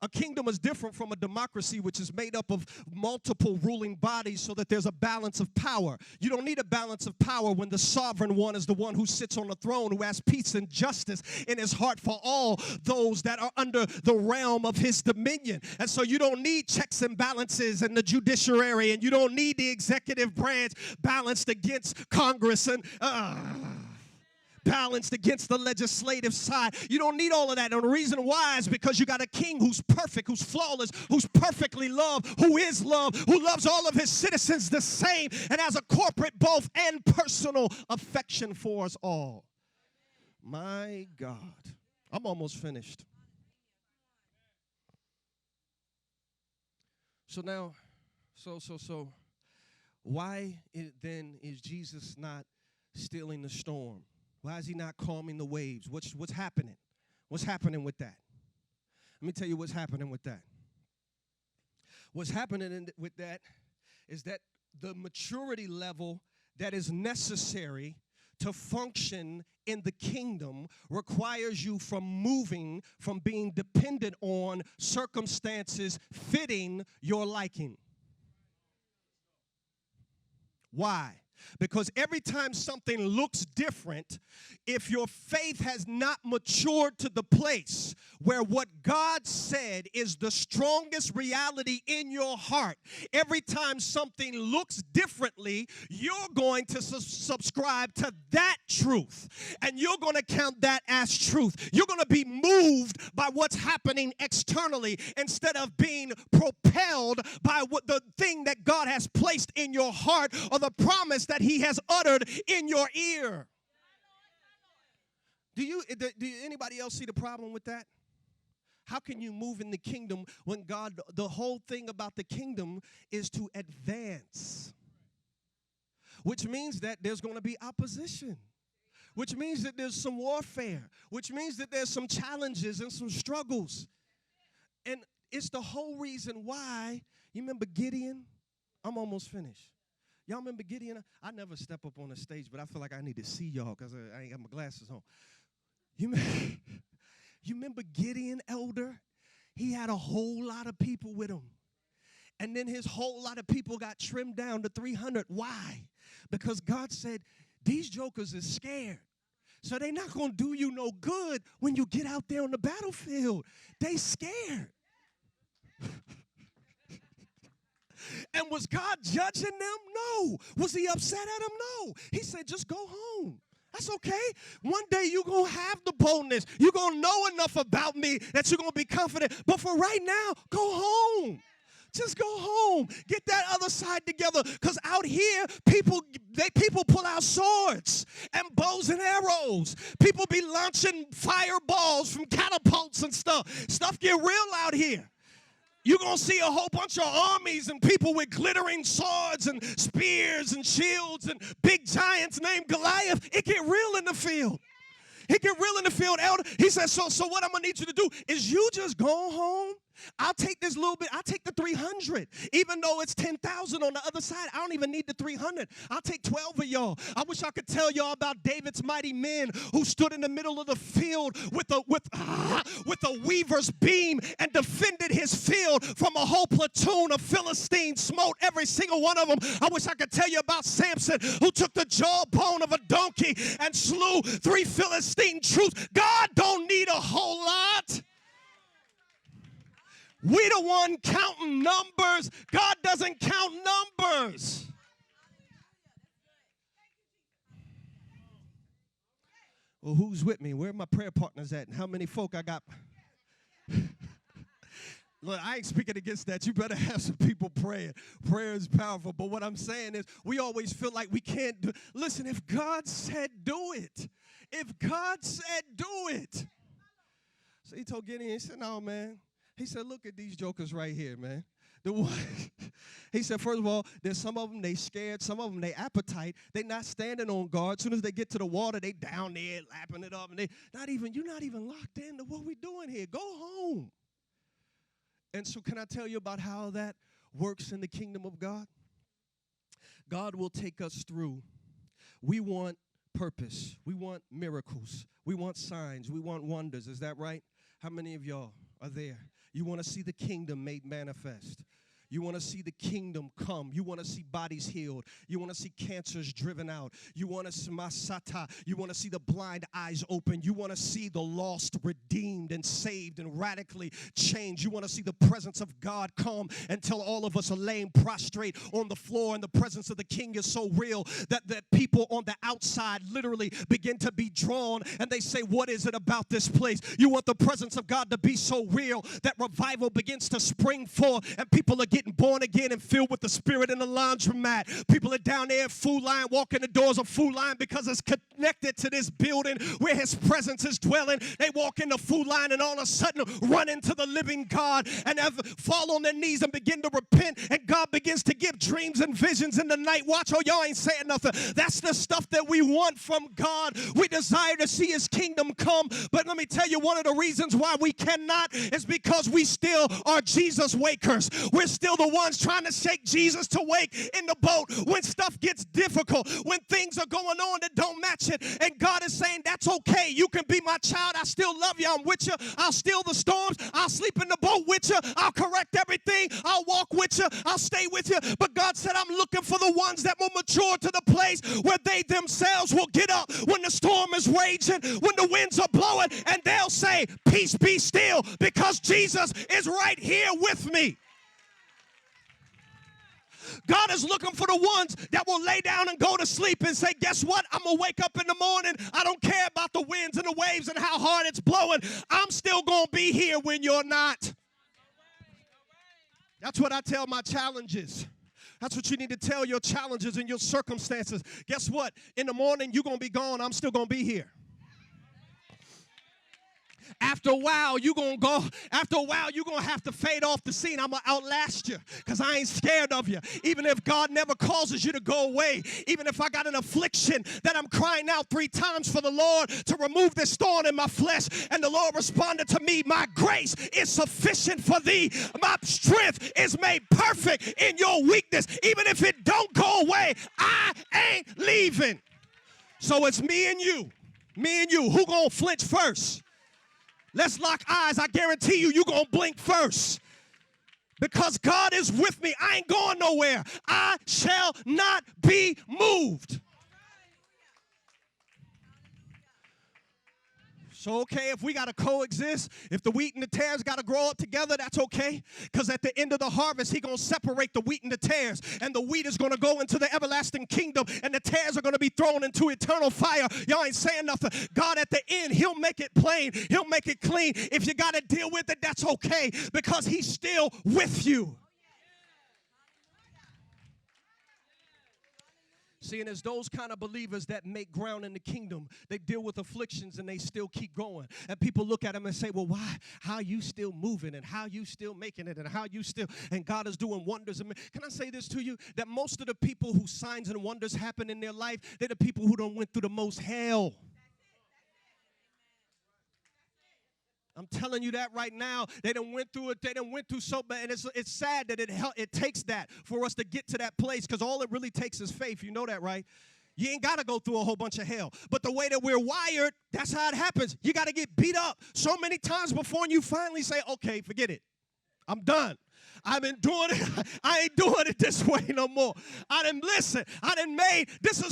A kingdom is different from a democracy, which is made up of multiple ruling bodies so that there's a balance of power. You don't need a balance of power when the sovereign one is the one who sits on the throne, who has peace and justice in his heart for all those that are under the realm of his dominion. And so you don't need checks and balances in the judiciary, and you don't need the executive branch balanced against Congress and balanced against the legislative side. You don't need all of that. And the reason why is because you got a king who's perfect, who's flawless, who's perfectly loved, who is love, who loves all of his citizens the same, and has a corporate both and personal affection for us all. My God. I'm almost finished. So now, why then is Jesus not stilling the storm? Why is he not calming the waves? What's happening? What's happening with that? Let me tell you what's happening with that. What's happening with that is that the maturity level that is necessary to function in the kingdom requires you from moving from being dependent on circumstances fitting your liking. Why? Because every time something looks different, if your faith has not matured to the place where what God said is the strongest reality in your heart, every time something looks differently, you're going to subscribe to that truth. And you're going to count that as truth. You're going to be moved by what's happening externally instead of being propelled by what the thing that God has placed in your heart or the promise that he has uttered in your ear. Do anybody else see the problem with that? How can you move in the kingdom when the whole thing about the kingdom is to advance? Which means that there's going to be opposition. Which means that there's some warfare. Which means that there's some challenges and some struggles. And it's the whole reason why, you remember Gideon? I'm almost finished. Y'all remember Gideon? I never step up on the stage, but I feel like I need to see y'all because I ain't got my glasses on. You remember Gideon, elder? He had a whole lot of people with him. And then his whole lot of people got trimmed down to 300. Why? Because God said, these jokers are scared. So they're not going to do you no good when you get out there on the battlefield. They scared. And was God judging them? No. Was he upset at them? No. He said, just go home. That's okay. One day you're going to have the boldness. You're going to know enough about me that you're going to be confident. But for right now, go home. Just go home. Get that other side together. Because out here, people pull out swords and bows and arrows. People be launching fireballs from catapults and stuff. Stuff get real out here. You're going to see a whole bunch of armies and people with glittering swords and spears and shields and big giants named Goliath. It get real in the field. It get real in the field, elder. He says, so what I'm going to need you to do is you just go home. I'll take this little bit. I'll take the 300. Even though it's 10,000 on the other side, I don't even need the 300. I'll take 12 of y'all. I wish I could tell y'all about David's mighty men who stood in the middle of the field with a weaver's beam and defended his field from a whole platoon of Philistines, smote every single one of them. I wish I could tell you about Samson who took the jawbone of a donkey and slew 3 Philistine troops. God don't need a whole lot. We the one counting numbers. God doesn't count numbers. Well, who's with me? Where are my prayer partners at? And how many folk I got? Look, I ain't speaking against that. You better have some people praying. Prayer is powerful. But what I'm saying is we always feel like we can't do. Listen, if God said do it. If God said do it. So he told Gideon, he said, no, man. He said, look at these jokers right here, man. He said, first of all, there's some of them, they scared. Some of them, they appetite. They not standing on guard. As soon as they get to the water, they down there lapping it up. And you're not even locked into what we doing here. Go home. And so can I tell you about how that works in the kingdom of God? God will take us through. We want purpose. We want miracles. We want signs. We want wonders. Is that right? How many of y'all are there? You want to see the kingdom made manifest. You want to see the kingdom come. You want to see bodies healed. You want to see cancers driven out. You want to see masata. You want to see the blind eyes open. You want to see the lost redeemed and saved and radically changed. You want to see the presence of God come until all of us are laying prostrate on the floor, and the presence of the King is so real that people on the outside literally begin to be drawn, and they say, what is it about this place? You want the presence of God to be so real that revival begins to spring forth, and people are getting born again and filled with the Spirit in the laundromat. People are down there at Food Line, walking the doors of Food Line because it's connected to this building where His presence is dwelling. They walk in the Food Line and all of a sudden run into the living God and fall on their knees and begin to repent, and God begins to give dreams and visions in the night. Watch, oh, y'all ain't saying nothing. That's the stuff that we want from God. We desire to see His kingdom come, but let me tell you, one of the reasons why we cannot is because we still are Jesus wakers. We're still the ones trying to shake Jesus to wake in the boat when stuff gets difficult, when things are going on that don't match it. And God is saying, that's okay. You can be my child. I still love you. I'm with you. I'll still the storms. I'll sleep in the boat with you. I'll correct everything. I'll walk with you. I'll stay with you. But God said, I'm looking for the ones that will mature to the place where they themselves will get up when the storm is raging, when the winds are blowing, and they'll say, peace, be still, because Jesus is right here with me. God is looking for the ones that will lay down and go to sleep and say, guess what? I'm going to wake up in the morning. I don't care about the winds and the waves and how hard it's blowing. I'm still going to be here when you're not. That's what I tell my challenges. That's what you need to tell your challenges and your circumstances. Guess what? In the morning, you're going to be gone. I'm still going to be here. After a while, you're going to go. After a while, you're going to have to fade off the scene. I'm going to outlast you because I ain't scared of you. Even if God never causes you to go away, even if I got an affliction that I'm crying out 3 times for the Lord to remove this thorn in my flesh, and the Lord responded to me, my grace is sufficient for thee. My strength is made perfect in your weakness. Even if it don't go away, I ain't leaving. So it's me and you. Me and you. Who going to flinch first? Let's lock eyes. I guarantee you're going to blink first. Because God is with me. I ain't going nowhere. I shall not be moved. So, okay, if we got to coexist, if the wheat and the tares got to grow up together, that's okay. Because at the end of the harvest, He's going to separate the wheat and the tares. And the wheat is going to go into the everlasting kingdom, and the tares are going to be thrown into eternal fire. Y'all ain't saying nothing. God, at the end, He'll make it plain. He'll make it clean. If you got to deal with it, that's okay. Because He's still with you. See, and it's those kind of believers that make ground in the kingdom. They deal with afflictions and they still keep going. And people look at them and say, well, why? How you still moving, and how you still making it, and how you still, and God is doing wonders. Can I say this to you? That most of the people whose signs and wonders happen in their life, they're the people who done went through the most hell. I'm telling you that right now. They done went through it. They done went through so bad. And it's sad that it takes that for us to get to that place, because all it really takes is faith. You know that, right? You ain't got to go through a whole bunch of hell. But the way that we're wired, that's how it happens. You got to get beat up so many times before you finally say, okay, forget it. I'm done. I've been doing it. I ain't doing it this way no more. I done made. This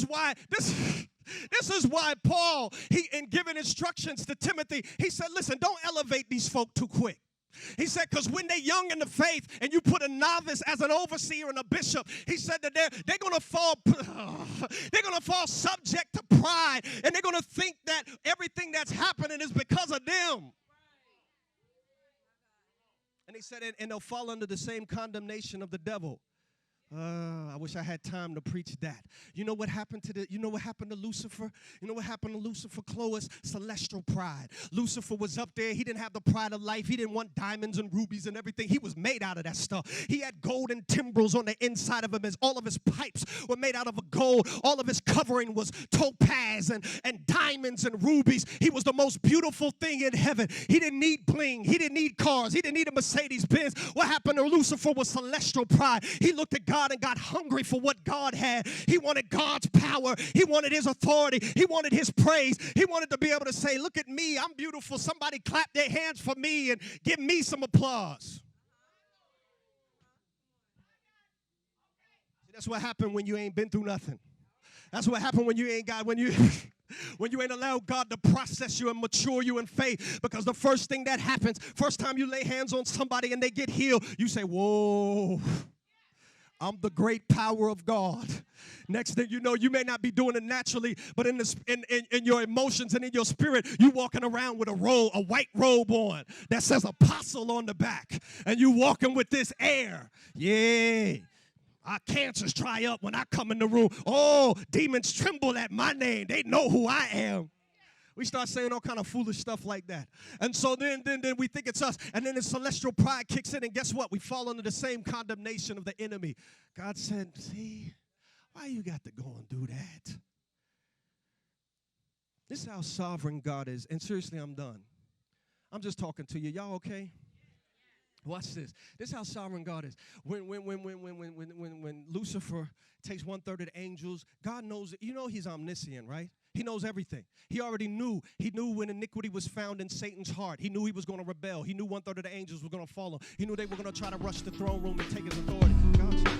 is why Paul, in giving instructions to Timothy, he said, listen, don't elevate these folk too quick. He said, because when they're young in the faith and you put a novice as an overseer and a bishop, he said that they're going to fall subject to pride, and they're going to think that everything that's happening is because of them. And he said, and they'll fall under the same condemnation of the devil. I wish I had time to preach that. You know what happened to Lucifer? You know what happened to Lucifer, Chloe? Celestial pride. Lucifer was up there. He didn't have the pride of life. He didn't want diamonds and rubies and everything. He was made out of that stuff. He had gold and timbrels on the inside of him. All of his pipes were made out of a gold. All of his covering was topaz and diamonds and rubies. He was the most beautiful thing in heaven. He didn't need bling. He didn't need cars. He didn't need a Mercedes Benz. What happened to Lucifer was celestial pride. He looked at God God and got hungry for what God had. He wanted God's power. He wanted his authority. He wanted his praise. He wanted to be able to say, look at me, I'm beautiful. Somebody clap their hands for me and give me some applause. See, that's what happened when you ain't been through nothing. That's what happened when you ain't got, when you ain't allowed God to process you and mature you in faith. Because the first thing that happens, first time you lay hands on somebody and they get healed, you say, whoa, I'm the great power of God. Next thing you know, you may not be doing it naturally, but in your emotions and in your spirit, you walking around with a white robe on that says apostle on the back. And you walking with this air. Yeah. Our cancers dry up when I come in the room. Oh, demons tremble at my name. They know who I am. We start saying all kind of foolish stuff like that. And so then we think it's us. And then the celestial pride kicks in. And guess what? We fall under the same condemnation of the enemy. God said, see, why you got to go and do that? This is how sovereign God is. And seriously, I'm done. I'm just talking to you. Y'all okay? Watch this. This is how sovereign God is. When Lucifer takes 1/3 of the angels, God knows it. You know he's omniscient, right? He knows everything. He already knew. He knew when iniquity was found in Satan's heart. He knew he was going to rebel. He knew 1/3 of the angels were going to follow. He knew they were going to try to rush the throne room and take his authority. God